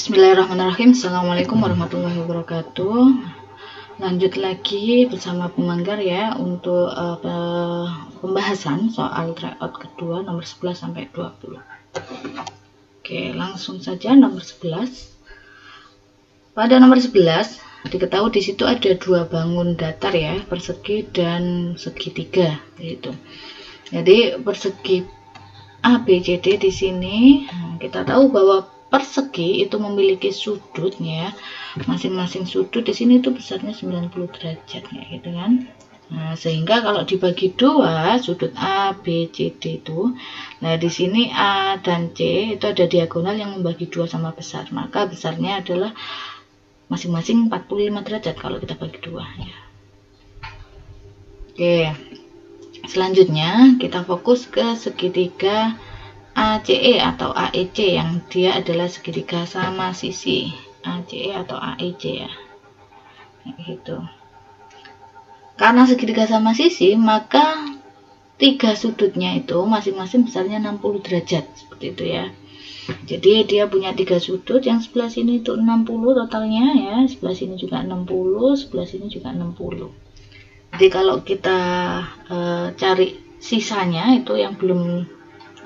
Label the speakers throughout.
Speaker 1: Bismillahirrahmanirrahim. Assalamualaikum warahmatullahi wabarakatuh. Lanjut lagi bersama Pemanggar ya untuk pembahasan soal tryout kedua nomor 11 sampai 20. Oke, langsung saja nomor 11. Pada nomor 11 diketahui di situ ada dua bangun datar ya, persegi dan segitiga gitu. Jadi persegi ABCD di sini kita tahu bahwa persegi itu memiliki sudutnya, masing-masing sudut di sini itu besarnya 90 derajat ya gitu kan. Nah, sehingga kalau dibagi dua sudut A, B, C, D itu, nah di sini A dan C itu ada diagonal yang membagi dua sama besar, maka besarnya adalah masing-masing 45 derajat kalau kita bagi dua ya. Oke, selanjutnya kita fokus ke segitiga ACE atau AEC yang dia adalah segitiga sama sisi, ACE atau AEC ya, gitu. Karena segitiga sama sisi, maka tiga sudutnya itu masing-masing besarnya 60 derajat seperti itu ya. Jadi dia punya tiga sudut, yang sebelah sini itu 60 totalnya ya, sebelah sini juga 60, sebelah sini juga 60. Jadi kalau kita cari sisanya itu yang belum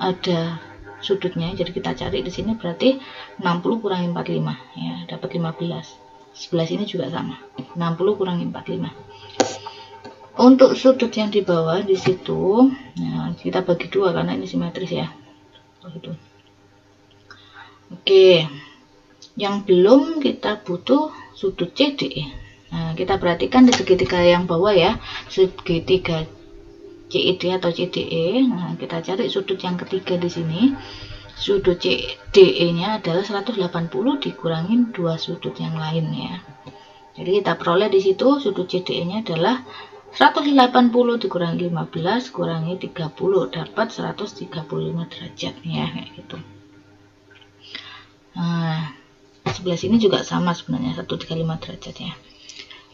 Speaker 1: ada sudutnya, jadi kita cari di sini berarti 60 kurangi 45 ya, dapat 15. Sebelah sini juga sama, 60 kurangi 45. Untuk sudut yang di bawah di situ, nah kita bagi dua karena ini simetris ya. Begitu. Oke, yang belum kita butuh sudut CDE. Nah, kita perhatikan di segitiga yang bawah ya, segitiga CID atau CDE. Nah, kita cari sudut yang ketiga di sini. Sudut CDE-nya adalah 180 dikurangin dua sudut yang lain ya. Jadi kita peroleh di situ sudut CDE-nya adalah 180 dikurangi 15 kurangi 30 dapat 135 derajat ya, kayak gitu. Nah, sebelah sini juga sama sebenarnya 135 derajat ya.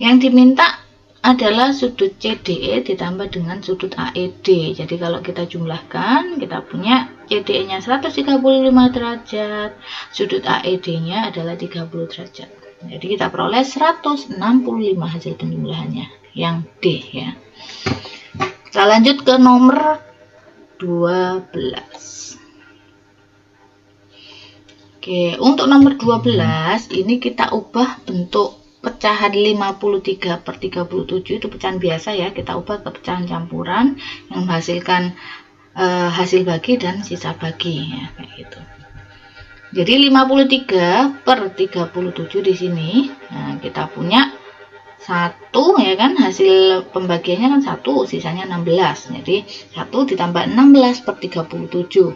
Speaker 1: Yang diminta adalah sudut CDE ditambah dengan sudut AED. Jadi kalau kita jumlahkan, kita punya CDE-nya 135 derajat, sudut AED-nya adalah 30 derajat. Jadi kita peroleh 165 hasil penjumlahannya, yang D ya. Kita lanjut ke nomor 12. Oke, untuk nomor 12 ini kita ubah bentuk pecahan 53/37 itu pecahan biasa ya, kita ubah ke pecahan campuran yang menghasilkan hasil bagi dan sisa bagi ya, kayak gitu. Jadi 53/37 di sini, nah, kita punya 1 ya kan, hasil pembagiannya kan 1, sisanya 16. Jadi 1 ditambah 16/37.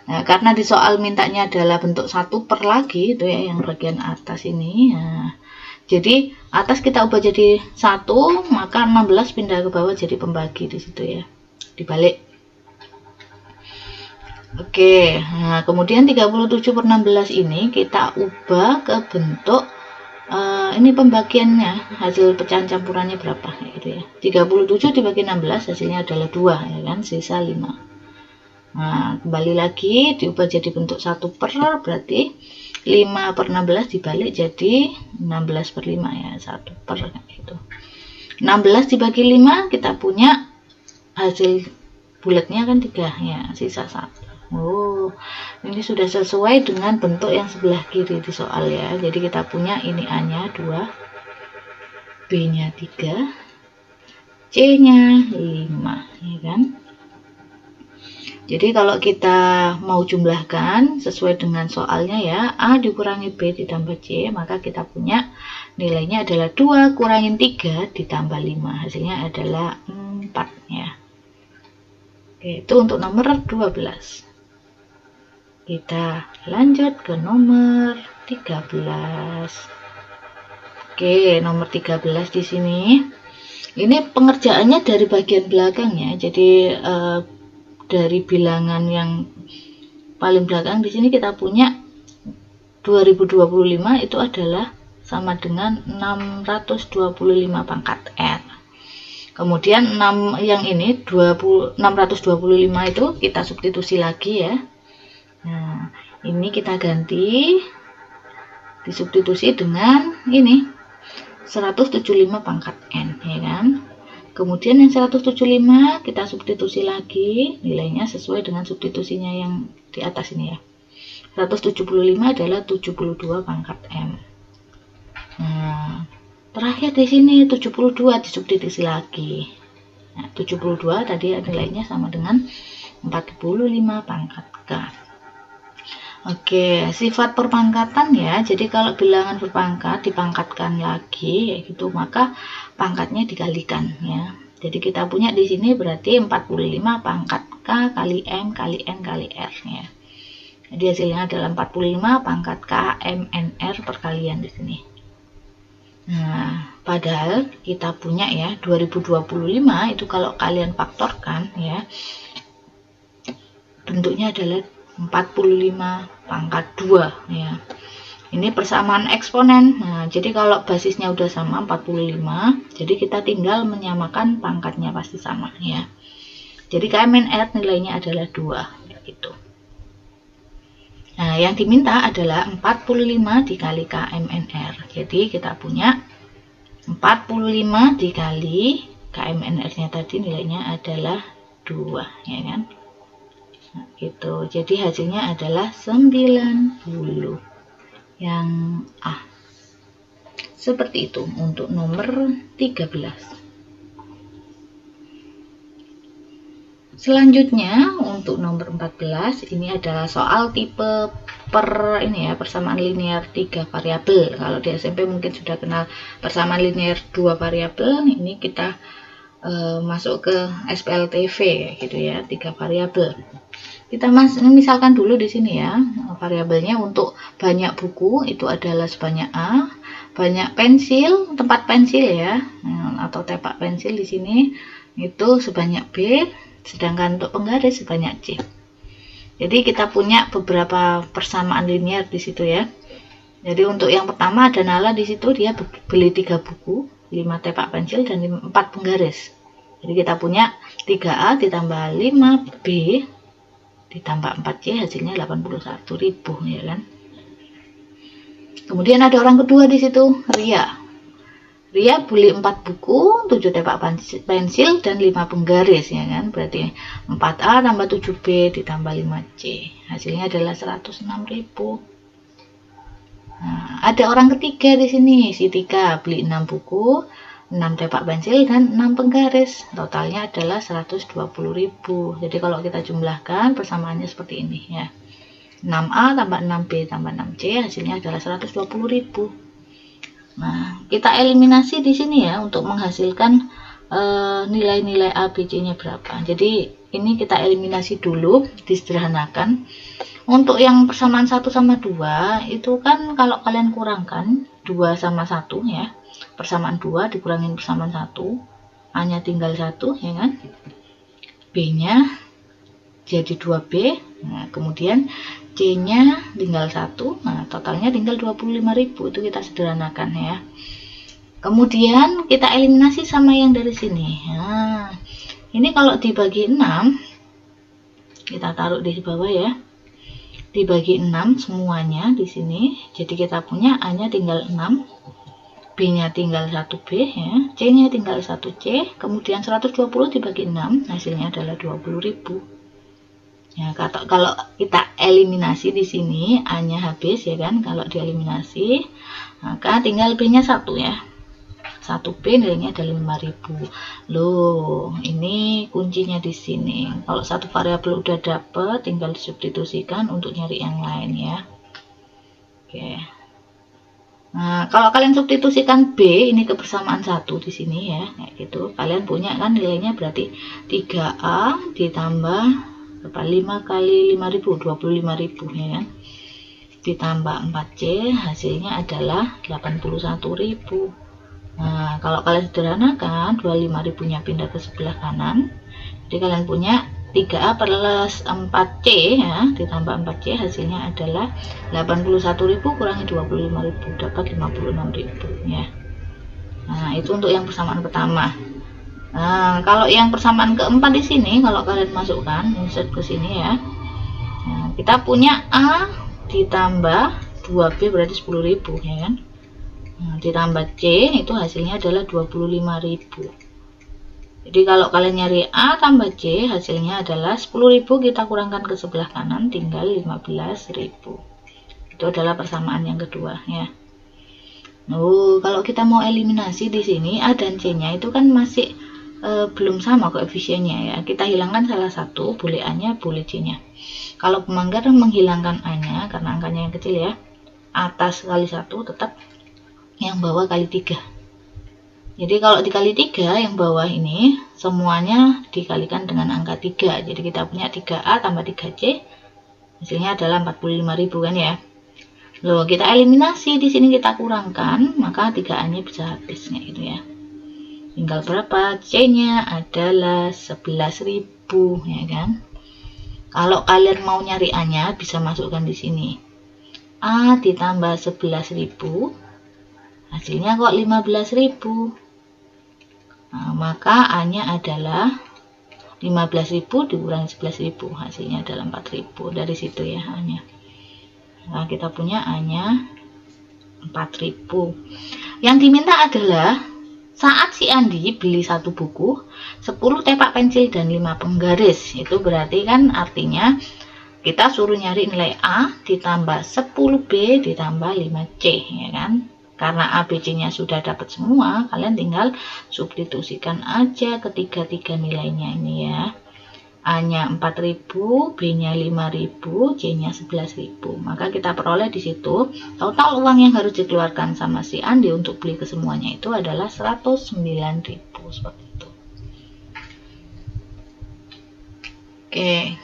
Speaker 1: Nah, karena di soal mintanya adalah bentuk 1 per lagi itu ya, yang bagian atas ini. Nah, jadi atas kita ubah jadi 1, maka 16 pindah ke bawah jadi pembagi di situ ya, dibalik. Oke, nah kemudian 37/16 ini kita ubah ke bentuk ini pembagiannya, hasil pecahan campurannya berapa gitu ya. 37 dibagi 16 hasilnya adalah 2 ya kan, sisa 5. Nah, kembali lagi diubah jadi bentuk 1 per, berarti 5/16 dibalik jadi 16/5 ya, 1 per gitu. 16 dibagi 5 kita punya hasil bulatnya kan 3 ya, sisa 1. Oh, ini sudah sesuai dengan bentuk yang sebelah kiri di soal ya. Jadi kita punya ini A-nya 2, B-nya 3, C-nya 5 ya kan. Jadi kalau kita mau jumlahkan sesuai dengan soalnya ya, A dikurangi B ditambah C, maka kita punya nilainya adalah 2 kurangin 3 ditambah 5, hasilnya adalah 4 ya. Oke, itu untuk nomor 12. Kita lanjut ke nomor 13. Oke, nomor 13 di sini. Ini pengerjaannya dari bagian belakang ya. Jadi dari bilangan yang paling belakang di sini kita punya 2025 itu adalah sama dengan 625 pangkat R. Kemudian 6 yang ini 625 itu kita substitusi lagi ya. Nah, ini kita ganti disubstitusi dengan ini 175 pangkat N, ya kan. Kemudian yang 175 kita substitusi lagi, nilainya sesuai dengan substitusinya yang di atas ini ya. 175 adalah 72 pangkat M. Nah, terakhir di sini 72 disubstitusi lagi. Nah, 72 tadi nilainya sama dengan 45 pangkat K. Oke, sifat perpangkatan ya. Jadi kalau bilangan berpangkat dipangkatkan lagi kayak gitu, maka pangkatnya dikalikan ya. Jadi kita punya di sini berarti 45 pangkat K kali M kali N kali R ya. Jadi hasilnya adalah 45 pangkat K M N R perkalian di sini. Nah, padahal kita punya ya 2025 itu kalau kalian faktorkan ya, bentuknya adalah 45 pangkat 2 ya. Ini persamaan eksponen. Nah, jadi kalau basisnya udah sama 45, jadi kita tinggal menyamakan pangkatnya pasti sama ya. Jadi KMNR nilainya adalah 2 gitu. Nah, yang diminta adalah 45 dikali KMNR. Jadi kita punya 45 dikali KMNR-nya tadi nilainya adalah 2 ya kan. Nah, gitu. Jadi hasilnya adalah 90 yang A. Seperti itu untuk nomor 13. Selanjutnya untuk nomor 14 ini adalah soal tipe persamaan linear 3 variabel. Kalau di SMP mungkin sudah kenal persamaan linear 2 variabel. Ini kita masuk ke SPLTV gitu ya, 3 variabel. Kita misalkan dulu di sini ya, variabelnya untuk banyak buku itu adalah sebanyak A, banyak pensil, tempat pensil ya, atau tepak pensil di sini itu sebanyak B, sedangkan untuk penggaris sebanyak C. Jadi kita punya beberapa persamaan linear di situ ya. Jadi untuk yang pertama ada Nala di situ, dia beli 3 buku, 5 tepak pensil dan 4 penggaris. Jadi kita punya 3A ditambah 5B ditambah 4C hasilnya 81.000 ya kan. Kemudian ada orang kedua di situ, Ria. Ria beli 4 buku, 7 tepak pensil dan 5 penggaris ya kan. Berarti 4A tambah 7B ditambah 5C. Hasilnya adalah 106.000. Nah, ada orang ketiga di sini, si Tika beli 6 buku, 6 tepak pensil dan 6 penggaris. Totalnya adalah 120.000. Jadi kalau kita jumlahkan persamaannya seperti ini ya. 6A tambah 6B tambah 6C hasilnya adalah 120.000. Nah, kita eliminasi di sini ya untuk menghasilkan nilai-nilai A, B, C-nya berapa. Jadi ini kita eliminasi dulu, disederhanakan. Untuk yang persamaan 1 sama 2 itu kan kalau kalian kurangkan 2 sama 1 ya. Persamaan 2 dikurangin persamaan 1, A-nya tinggal 1 ya kan. B-nya jadi 2B. Nah, kemudian C-nya tinggal 1. Nah, totalnya tinggal 25.000. Itu kita sederhanakan ya. Kemudian kita eliminasi sama yang dari sini. Nah, ini kalau dibagi 6, kita taruh di bawah ya. Dibagi 6 semuanya di sini. Jadi kita punya A-nya tinggal 6. B-nya tinggal 1B ya, C-nya tinggal 1C, kemudian 120 dibagi 6, hasilnya adalah 20.000. Ya, kalau kita eliminasi di sini A-nya habis ya kan, kalau dieliminasi maka tinggal B-nya 1 ya. 1B nilainya adalah 5.000. Loh, ini kuncinya di sini. Kalau satu variabel udah dapet, tinggal disubstitusikan untuk nyari yang lain ya. Oke. Nah, kalau kalian substitusikan B ini ke persamaan 1 di sini ya, kayak gitu. Kalian punya kan nilainya berarti 3A ditambah 5 kali 5.000, 25.000 ya kan. Ditambah 4C hasilnya adalah 81.000. Nah, kalau kalian sederhanakan 25.000-nya pindah ke sebelah kanan. Jadi kalian punya 3A plus 4C ya, ditambah 4C hasilnya adalah 81.000 kurangi 25.000 dapat 56.000 ya. Nah, itu untuk yang persamaan pertama. Nah, kalau yang persamaan keempat di sini kalau kalian masukkan insert ke sini ya. Nah, kita punya A ditambah 2B berarti 10.000 ya kan. Nah, ditambah C itu hasilnya adalah 25.000. Jadi kalau kalian nyari A tambah C hasilnya adalah 10.000, kita kurangkan ke sebelah kanan tinggal 15.000. Itu adalah persamaan yang kedua ya. Kalau kita mau eliminasi di sini A dan C-nya itu kan masih belum sama koefisiennya ya. Kita hilangkan salah satu, boleh A-nya, boleh C-nya. Kalau pemanggar menghilangkan A-nya karena angkanya yang kecil ya. Atas kali 1 tetap, yang bawah kali 3. Jadi kalau dikali 3 yang bawah ini semuanya dikalikan dengan angka 3. Jadi kita punya 3A tambah 3C hasilnya adalah 45.000 kan ya. Loh, kita eliminasi di sini, kita kurangkan, maka 3A-nya bisa habis kayak gitu ya. Tinggal berapa? C-nya adalah 11.000 ya kan. Kalau kalian mau nyari A-nya bisa masukkan di sini. A ditambah 11.000 hasilnya kok 15.000. Nah, maka A-nya adalah 15.000 dikurangi 11.000 hasilnya adalah 4.000. Dari situ ya A-nya. Nah, kita punya A-nya 4.000. Yang diminta adalah saat si Andi beli 1 buku, 10 tepak pensil dan 5 penggaris. Itu berarti kan artinya kita suruh nyari nilai A ditambah 10B ditambah 5C ya kan. Karena A, B, C-nya sudah dapat semua, kalian tinggal substitusikan aja ketiga-tiga nilainya ini ya. A-nya 4.000, B-nya 5.000, C-nya 11.000. Maka kita peroleh di situ total uang yang harus dikeluarkan sama si Andi untuk beli kesemuanya itu adalah 109.000 seperti itu. Oke,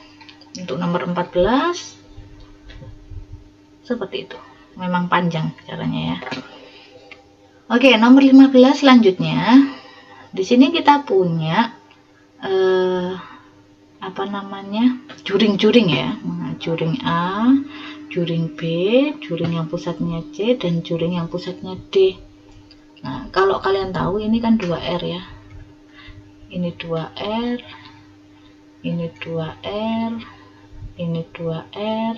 Speaker 1: untuk nomor 14 seperti itu. Memang panjang caranya ya. Oke, nomor 15 selanjutnya. Di sini kita punya juring-juring ya. Nah, juring A, juring B, juring yang pusatnya C, dan juring yang pusatnya D. Nah, kalau kalian tahu ini kan 2R ya. Ini 2R, ini 2R, ini 2R,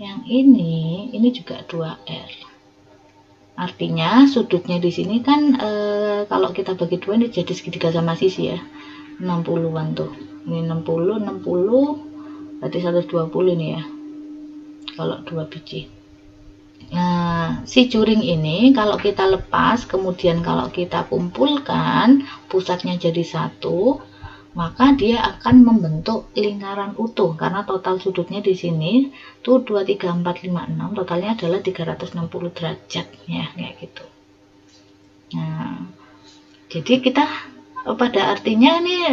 Speaker 1: yang ini juga 2R. Artinya sudutnya di sini kan kalau kita bagi 2 ini jadi segitiga sama sisi ya. 60-an tuh. Ini 60, 60, berarti 120 ini ya. Kalau 2 biji. Nah, si juring ini kalau kita lepas, kemudian kalau kita kumpulkan, pusatnya jadi 1, maka dia akan membentuk lingkaran utuh karena total sudutnya di sini tuh 2, 3, 4, 5, 6, totalnya adalah 360 derajat ya, kayak gitu. Nah, jadi kita pada artinya nih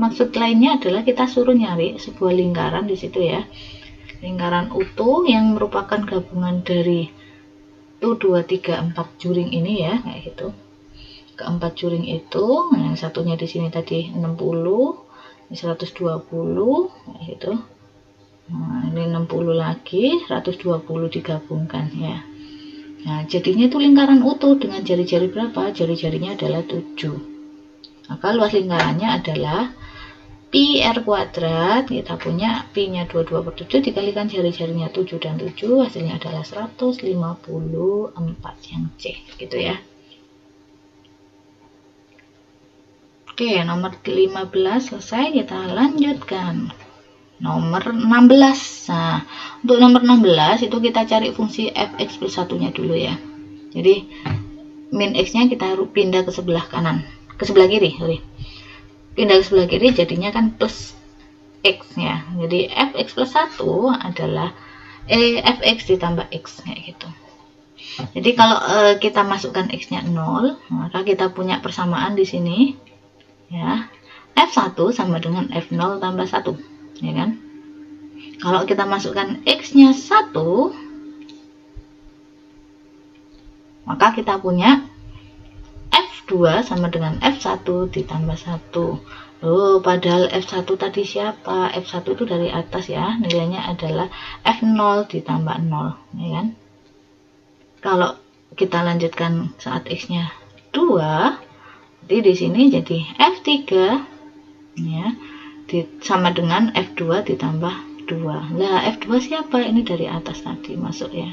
Speaker 1: maksud lainnya adalah kita suruh nyari sebuah lingkaran di situ ya. Lingkaran utuh yang merupakan gabungan dari tuh 2, 3, 4 juring ini ya, kayak gitu. Keempat juring itu, yang satunya di sini tadi 60, ini 120, gitu. Nah, ini 60 lagi, 120 digabungkan ya. Nah, jadinya itu lingkaran utuh dengan jari-jari berapa? Jari-jarinya adalah 7. Maka luas lingkarannya adalah pi r kuadrat. Kita punya pi-nya 22/7 dikalikan jari-jarinya 7 dan 7, hasilnya adalah 154 yang C, gitu ya. Oke, nomor 15 selesai, kita lanjutkan. Nomor 16. Nah, untuk nomor 16 itu kita cari fungsi fx plus 1-nya dulu ya. Jadi, min x-nya kita pindah ke sebelah kanan, ke sebelah kiri, sorry. Pindah ke sebelah kiri jadinya kan plus x ya. Jadi, fx plus 1 adalah fx ditambah x, kayak gitu. Jadi, kalau kita masukkan x-nya 0, maka kita punya persamaan di sini. Ya, F1 sama dengan F0 tambah 1 ya kan. Kalau kita masukkan X-nya 1, maka kita punya F2 sama dengan F1 ditambah 1. Loh, padahal F1 tadi siapa? F1 itu dari atas ya, nilainya adalah F0 ditambah 0 ya kan. Kalau kita lanjutkan saat X-nya 2, jadi di sini jadi F3 ya, sama dengan F2 ditambah F2. Lah F2 siapa? Ini dari atas tadi masuk ya.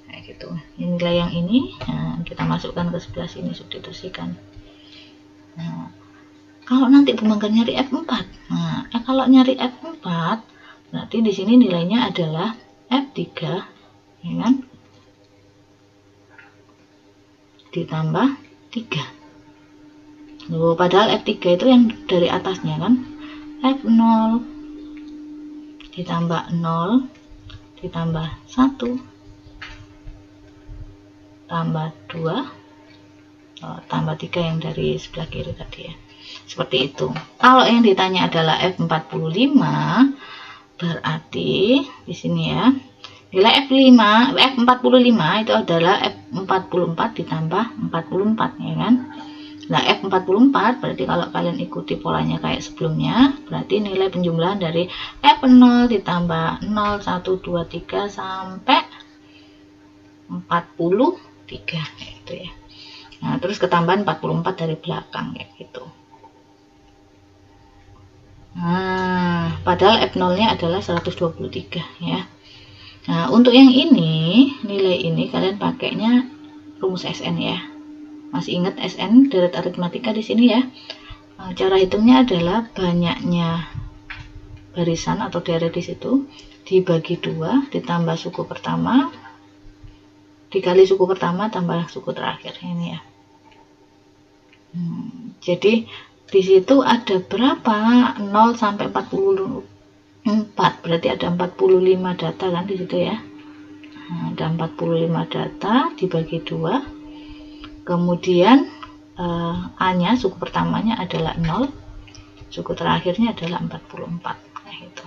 Speaker 1: Kayak gitu. Ini nilai yang ini, nah, kita masukkan ke sebelah sini, substitusikan. Nah, kalau nanti Bu Manggar nyari F4, nah, kalau nyari F4 berarti di sini nilainya adalah F3, ya kan? Ditambah 3. Loh, padahal F3 itu yang dari atasnya kan? F0 ditambah 0 ditambah 1 tambah 2 tambah 3 yang dari sebelah kiri tadi ya. Seperti itu. Kalau yang ditanya adalah F45, berarti di sini ya, nilai F45 itu adalah F44 ditambah 44 ya kan. Nah, F44 berarti kalau kalian ikuti polanya kayak sebelumnya, berarti nilai penjumlahan dari F0 ditambah 0, 1, 2, 3 sampai 43 gitu ya. Nah, terus ketambahan 44 dari belakang kayak gitu. Nah, padahal F0-nya adalah 123 ya. Nah, untuk yang ini, nilai ini kalian pakainya rumus SN ya. Masih ingat SN deret aritmatika di sini ya. Cara hitungnya adalah banyaknya barisan atau deret di situ dibagi 2 ditambah suku pertama dikali suku pertama tambah suku terakhir ini ya. Jadi di situ ada berapa? 0 sampai 44, berarti ada 45 data kan di situ ya. Nah, ada 45 data dibagi 2. Kemudian A-nya, suku pertamanya adalah 0, suku terakhirnya adalah 44. Nah, itu.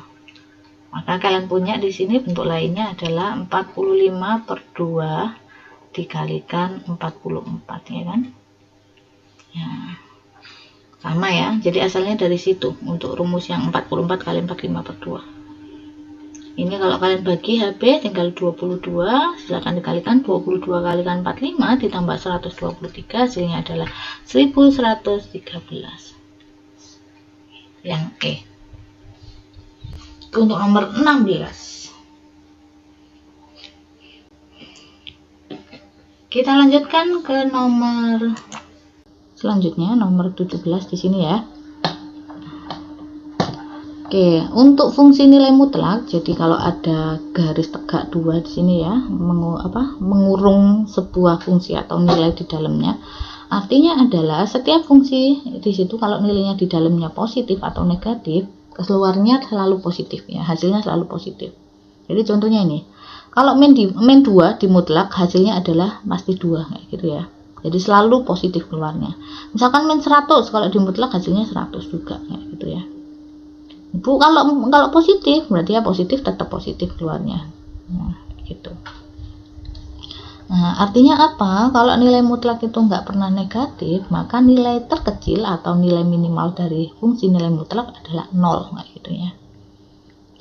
Speaker 1: Maka kalian punya di sini bentuk lainnya adalah 45 per 2 dikalikan 44 ya kan. Ya. Sama ya, jadi asalnya dari situ. Untuk rumus yang 44 kali 45 per 2. Ini kalau kalian bagi HB tinggal 22, silakan dikalikan 22 kalikan 45 ditambah 123, hasilnya adalah 1113. Yang E. Untuk nomor 16. Kita lanjutkan ke nomor selanjutnya, nomor 17 di sini ya. Oke, untuk fungsi nilai mutlak, jadi kalau ada garis tegak 2 di sini ya, mengurung sebuah fungsi atau nilai di dalamnya, artinya adalah setiap fungsi di situ kalau nilainya di dalamnya positif atau negatif, keluarnya selalu positif ya, hasilnya selalu positif. Jadi contohnya ini, kalau min 2 di mutlak hasilnya adalah pasti 2 kayak gitu ya. Jadi selalu positif keluarnya. Misalkan min 100 kalau di mutlak hasilnya 100 juga kayak gitu ya. Bu, kalau positif berarti ya positif tetap positif keluarnya. Nah, gitu. Nah, artinya apa? Kalau nilai mutlak itu nggak pernah negatif, maka nilai terkecil atau nilai minimal dari fungsi nilai mutlak adalah 0 kayak gitu ya.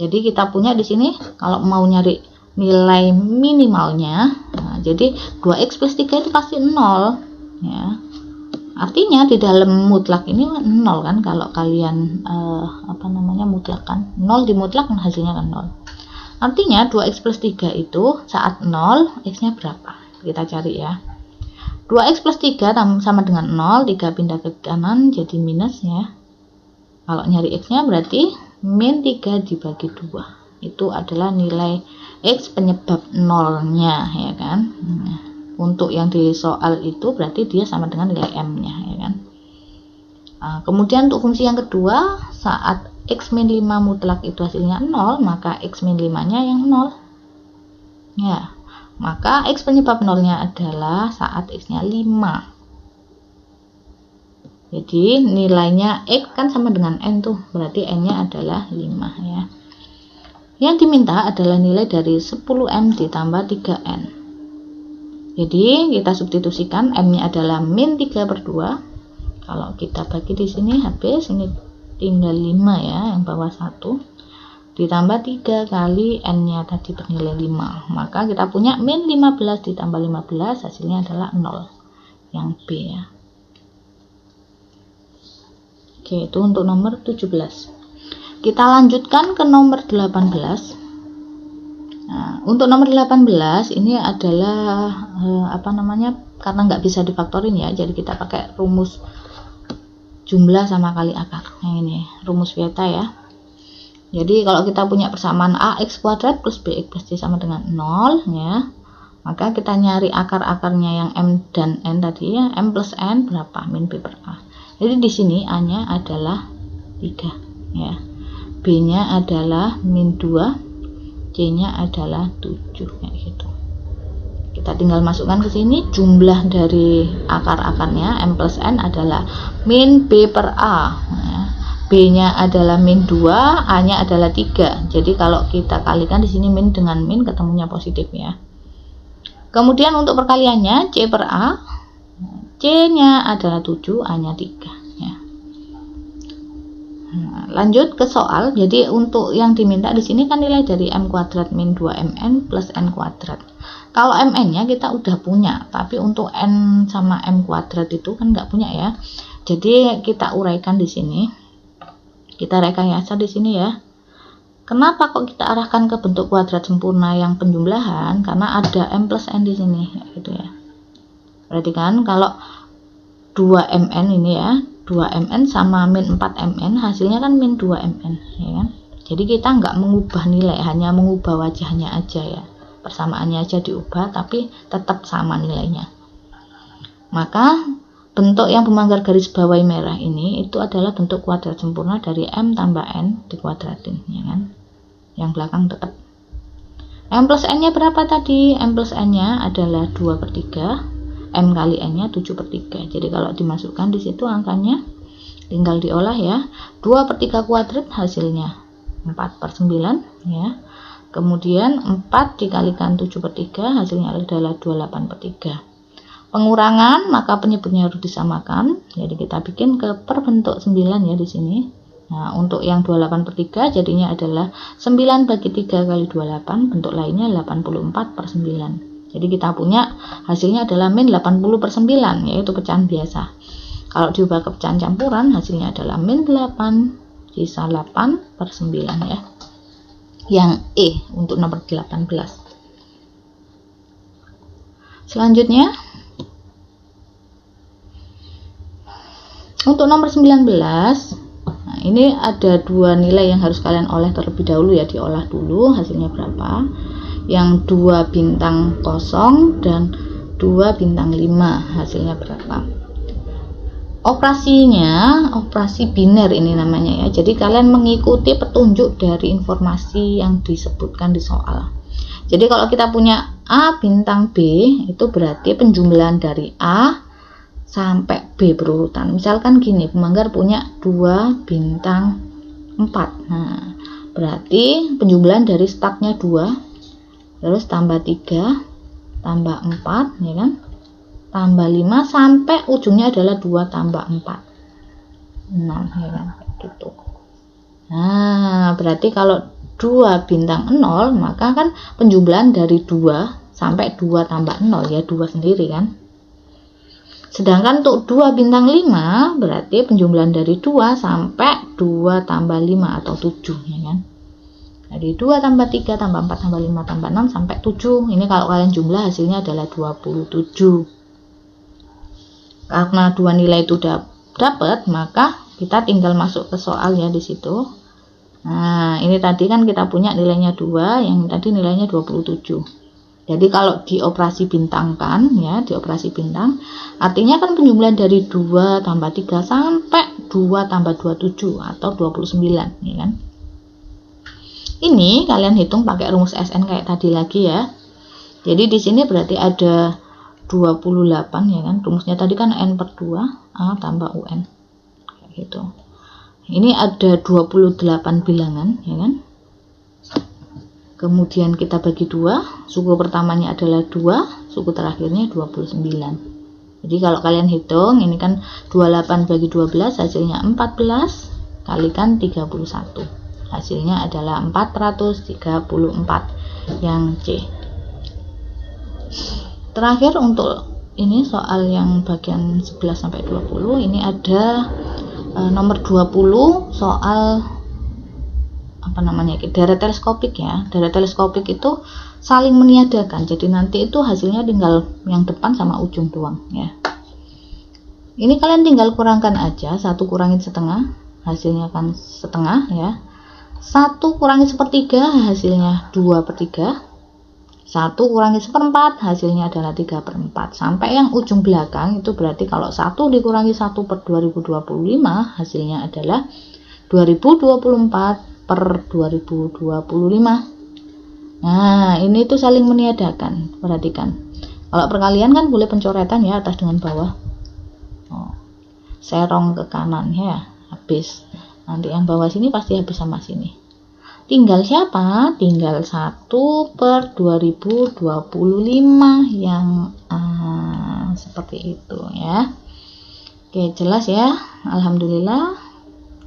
Speaker 1: Jadi kita punya di sini kalau mau nyari nilai minimalnya, nah, jadi 2x plus 3 itu pasti 0 ya. Artinya di dalam mutlak ini 0 kan, kalau kalian mutlak kan 0 di mutlak kan hasilnya kan 0. Artinya 2x plus 3 itu saat 0, x-nya berapa? Kita cari ya. 2x plus 3 sama dengan 0, 3 pindah ke kanan jadi minus ya. Kalau nyari x-nya berarti min 3 dibagi 2. Itu adalah nilai x penyebab 0-nya ya kan. Nah, untuk yang di soal itu berarti dia sama dengan nilai m-nya ya kan. Nah, kemudian untuk fungsi yang kedua, saat x min 5 mutlak itu hasilnya 0, maka x min 5-nya yang 0 ya. Maka x penyebab 0-nya adalah saat x-nya 5. Jadi nilainya x kan sama dengan n tuh, berarti n-nya adalah 5 ya. Yang diminta adalah nilai dari 10m ditambah 3n. Jadi kita substitusikan, m-nya adalah min 3 per 2. Kalau kita bagi di sini habis, ini tinggal 5 ya, yang bawah 1. Ditambah 3 kali n-nya tadi bernilai 5. Maka kita punya min 15 ditambah 15, hasilnya adalah 0. Yang B ya. Oke, itu untuk nomor 17. Kita lanjutkan ke nomor 18. Nah, untuk nomor 18 ini adalah karena nggak bisa difaktorin ya, jadi kita pakai rumus jumlah sama kali akar. Nah, ini rumus beta ya. Jadi kalau kita punya persamaan ax kuadrat plus bx plus c sama dengan 0 ya, maka kita nyari akar-akarnya yang m dan n tadi ya, m plus n berapa? Min b per a. Jadi di sini a-nya adalah 3 ya, b-nya adalah min 2, c-nya adalah 7 kayak gitu. Kita tinggal masukkan ke sini, jumlah dari akar-akarnya m plus n adalah min b per a ya. B-nya adalah min 2, A-nya adalah 3. Jadi kalau kita kalikan di sini min dengan min ketemunya positif ya. Kemudian untuk perkaliannya C per A, C-nya adalah 7, A-nya 3 ya. Nah, lanjut ke soal. Jadi untuk yang diminta di sini kan nilai dari m kuadrat min 2mn plus n kuadrat. Kalau mn-nya kita udah punya, tapi untuk n sama m kuadrat itu kan nggak punya ya. Jadi kita uraikan di sini. Kita rekayasa di sini ya. Kenapa kok kita arahkan ke bentuk kuadrat sempurna yang penjumlahan? Karena ada m plus n di sini, gitu ya. Berarti kan kalau 2mn ini ya, 2mn sama min 4mn, hasilnya kan min 2mn, ya kan? Jadi kita nggak mengubah nilai, hanya mengubah wajahnya aja ya. Persamaannya aja diubah, tapi tetap sama nilainya. Maka bentuk yang pemanggar garis bawahi merah ini itu adalah bentuk kuadrat sempurna dari m tambah n dikuadratin, ya kan? Yang belakang tetap. M plus n-nya berapa tadi? M plus n-nya adalah 2 per 3, m kali n-nya 7 per 3. Jadi kalau dimasukkan di situ angkanya tinggal diolah ya. 2 per 3 kuadrat hasilnya 4 per 9 ya. Kemudian 4 dikalikan 7 per 3 hasilnya adalah 28 per 3. Pengurangan, maka penyebutnya harus disamakan. Jadi kita bikin ke per bentuk 9 ya di sini. Nah, untuk yang 28 per 3 jadinya adalah 9 bagi 3 kali 28, bentuk lainnya 84 per 9. Jadi kita punya hasilnya adalah min 80 per 9, yaitu pecahan biasa. Kalau diubah ke pecahan campuran, hasilnya adalah min 8, sisa 8 per 9 ya. Yang E untuk nomor 18. Selanjutnya, untuk nomor 19, nah ini ada dua nilai yang harus kalian olah terlebih dahulu ya, diolah dulu hasilnya berapa. Yang 2 bintang kosong dan 2 bintang 5 hasilnya berapa. Operasinya, operasi biner ini namanya ya. Jadi kalian mengikuti petunjuk dari informasi yang disebutkan di soal. Jadi kalau kita punya A bintang B, itu berarti penjumlahan dari A sampai B berurutan. Misalkan gini, pemanggar punya 2 bintang 4. Nah, berarti penjumlahan dari startnya 2, terus tambah 3, tambah 4, ya kan? Tambah 5 sampai ujungnya adalah 2 tambah 4. 6, ya kan? Gitu. Nah, berarti kalau 2 bintang 0, maka kan penjumlahan dari 2 sampai 2 tambah 0 ya, 2 sendiri kan? Sedangkan untuk 2 bintang 5 berarti penjumlahan dari 2 sampai 2 tambah 5 atau 7 ya kan. Jadi 2 tambah 3 tambah 4 tambah 5 tambah 6 sampai 7. Ini kalau kalian jumlah hasilnya adalah 27. Karena dua nilai itu dapat, maka kita tinggal masuk ke soal ya di situ. Nah, ini tadi kan kita punya nilainya 2, yang tadi nilainya 27. Jadi kalau dioperasi bintangkan ya, dioperasi bintang, artinya kan penjumlahan dari 2 tambah 3 sampai 2 tambah 27 atau 29 ya kan. Ini kalian hitung pakai rumus SN kayak tadi lagi ya. Jadi di sini berarti ada 28 ya kan. Rumusnya tadi kan N per 2 A tambah UN. Kayak gitu. Ini ada 28 bilangan ya kan. Kemudian kita bagi 2, suku pertamanya adalah 2, suku terakhirnya 29. Jadi kalau kalian hitung, ini kan 28 bagi 12 hasilnya 14, kalikan 31. Hasilnya adalah 434 yang C. Terakhir untuk ini soal yang bagian 11 sampai 20, ini ada nomor 20 soal deret teleskopik ya. Deret teleskopik itu saling meniadakan, jadi nanti itu hasilnya tinggal yang depan sama ujung doang ya. Ini kalian tinggal kurangkan aja, 1 kurangi setengah hasilnya kan setengah ya, 1 kurangi sepertiga hasilnya 2/3, 1 kurangi seperempat hasilnya adalah 3/4, sampai yang ujung belakang itu berarti kalau 1 dikurangi 1/2025 hasilnya adalah 2024/2025. Nah, ini tuh saling meniadakan. Perhatikan. Kalau perkalian kan boleh pencoretan ya, atas dengan bawah. Serong ke kanan ya, habis. Nanti yang bawah sini pasti habis sama sini. Tinggal siapa? Tinggal 1/2025 yang seperti itu ya. Oke, jelas ya. Alhamdulillah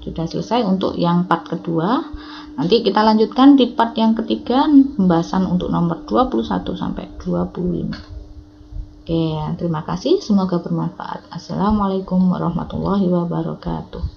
Speaker 1: sudah selesai untuk yang part kedua. Nanti kita lanjutkan di part yang ketiga, pembahasan untuk nomor 21 sampai 25. Oke, terima kasih, semoga bermanfaat. Assalamualaikum warahmatullahi wabarakatuh.